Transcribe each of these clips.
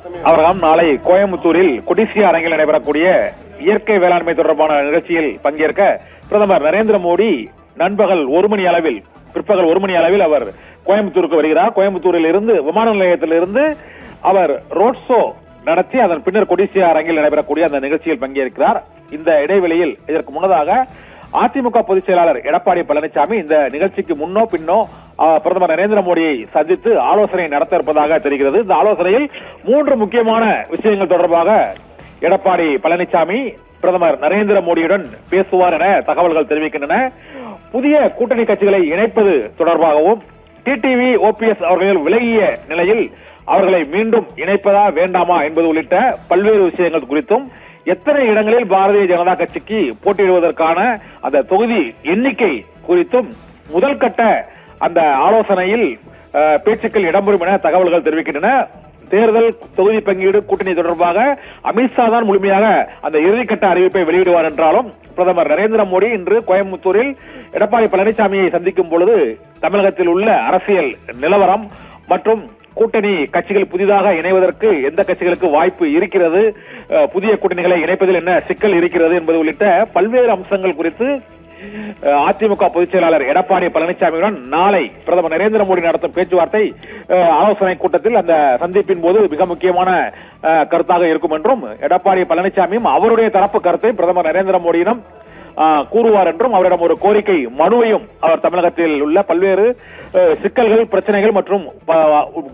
அவர்கள் நாளை கோயம்புத்தூரில் கொடிசியா அரங்கில் நடைபெறக்கூடிய இயற்கை வேளாண்மை தொடர்பான நிகழ்ச்சியில் பங்கேற்க பிரதமர் நரேந்திர மோடி பிற்பகல் 1 மணி அளவில் அவர் கோயம்புத்தூருக்கு வருகிறார். கோயம்புத்தூரில் இருந்து விமான நிலையத்திலிருந்து அவர் ரோட் ஷோ நடத்தி அதன் பின்னர் கொடிசியா அரங்கில் நடைபெறக்கூடிய அந்த நிகழ்ச்சியில் பங்கேற்கிறார். இந்த இடைவெளியில் இதற்கு முன்னதாக அதிமுக பொதுச் செயலாளர் எடப்பாடி பழனிசாமி இந்த நிகழ்ச்சிக்கு முன்னோ பின்னோ பிரதமர் நரேந்திர மோடியை சந்தித்து ஆலோசனை நடத்த இருப்பதாக தெரிகிறது. இந்த ஆலோசனையில் 3 முக்கியமான விஷயங்கள் தொடர்பாக எடப்பாடி பழனிசாமி பிரதமர் நரேந்திர மோடியுடன் பேசுவார் என தகவல்கள் தெரிவிக்கின்றன. புதிய கூட்டணி கட்சிகளை இணைப்பது தொடர்பாகவும் டிடிவி ஓபிஎஸ் அவர்கள் விலகிய நிலையில் அவர்களை மீண்டும் இணைப்பதா வேண்டாமா என்பது உள்ளிட்ட பல்வேறு விஷயங்கள் குறித்தும் எத்தனை இடங்களில் பாரதிய ஜனதா கட்சிக்கு போட்டியிடுவதற்கான அந்த தொகுதி எண்ணிக்கை குறித்தும் முதல் கட்ட அந்த ஆலோசனையில் பேச்சுக்கள் இடம்பெறும் என தகவல்கள் தெரிவிக்கின்றன. தேர்தல் தொகுதி பங்கீடு கூட்டணி தொடர்பாக அமித்ஷா தான் முழுமையாக அந்த இறுதிக்கட்ட அறிவிப்பை வெளியிடுவார் என்றாலும் பிரதமர் நரேந்திர மோடி இன்று கோயம்புத்தூரில் எடப்பாடி பழனிசாமியை சந்திக்கும் பொழுது தமிழகத்தில் உள்ள அரசியல் நிலவரம் மற்றும் கூட்டணி கட்சிகள் புதிதாக இணைவதற்கு எந்த கட்சிகளுக்கு வாய்ப்பு இருக்கிறது, புதிய கூட்டணிகளை இணைப்பதில் என்ன சிக்கல் இருக்கிறது என்பது உள்ளிட்ட பல்வேறு அம்சங்கள் குறித்து அதிமுக பொதுச் செயலாளர் எடப்பாடி பழனிசாமியுடன் நாளை பிரதமர் நரேந்திர மோடி நடத்தும் பேச்சுவார்த்தை ஆலோசனை கூட்டத்தில் அந்த சந்திப்பின் போது மிக முக்கியமான கருத்தாக இருக்கும் என்றும் எடப்பாடி பழனிசாமியும் அவருடைய தரப்பு கருத்தை பிரதமர் நரேந்திர மோடியிடம் கூறுவார் என்றும் அவரிடம் ஒரு கோரிக்கை மனுவையும் அவர் தமிழகத்தில் உள்ள பல்வேறு சிக்கல்கள் பிரச்சனைகள் மற்றும்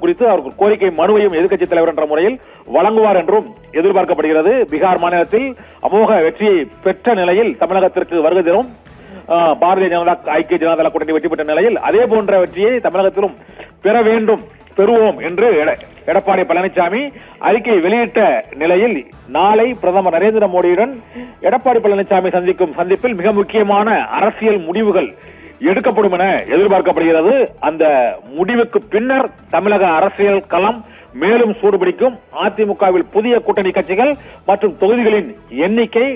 குறித்து அவர் கோரிக்கை மனுவையும் எதிர்க்கட்சித் தலைவர் என்ற முறையில் வழங்குவார் என்றும் எதிர்பார்க்கப்படுகிறது. பீகார் மாநிலத்தில் அமோக வெற்றியை பெற்ற நிலையில் தமிழகத்திற்கு வருகை தரும் பாரதிய ஜனதா ஐக்கிய ஜனதா தள கூட்டணி வெற்றி பெற்ற நிலையில் அதே போன்ற வெற்றியை தமிழகத்திலும் பெறுவோம் என்று எடப்பாடி பழனிசாமி அறிக்கை வெளியிட்ட நிலையில் நாளை பிரதமர் நரேந்திர மோடியுடன் எடப்பாடி பழனிசாமி சந்திக்கும் சந்திப்பில் மிக முக்கியமான அரசியல் முடிவுகள் எடுக்கப்படும் என எதிர்பார்க்கப்படுகிறது. அந்த முடிவுக்கு பின்னர் தமிழக அரசியல் களம் மேலும் சூடுபிடிக்கும். அதிமுகவில் புதிய கூட்டணி கட்சிகள் மற்றும் தொகுதிகளின் எண்ணிக்கை,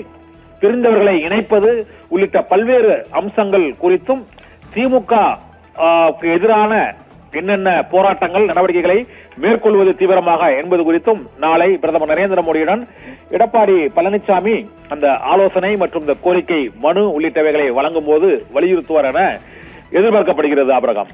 பிரிந்தவர்களை இணைப்பது உள்ளிட்ட பல்வேறு அம்சங்கள் குறித்தும் திமுக எதிரான என்னென்ன போராட்டங்கள் நடவடிக்கைகளை மேற்கொள்வது தீவிரமாக என்பது குறித்தும் நாளை பிரதமர் நரேந்திர மோடியுடன் எடப்பாடி பழனிசாமி அந்த ஆலோசனை மற்றும் இந்த கோரிக்கை மனு உள்ளிட்டவைகளை வழங்கும் போது வலியுறுத்துவார் என எதிர்பார்க்கப்படுகிறது. ஆபிரகாம்.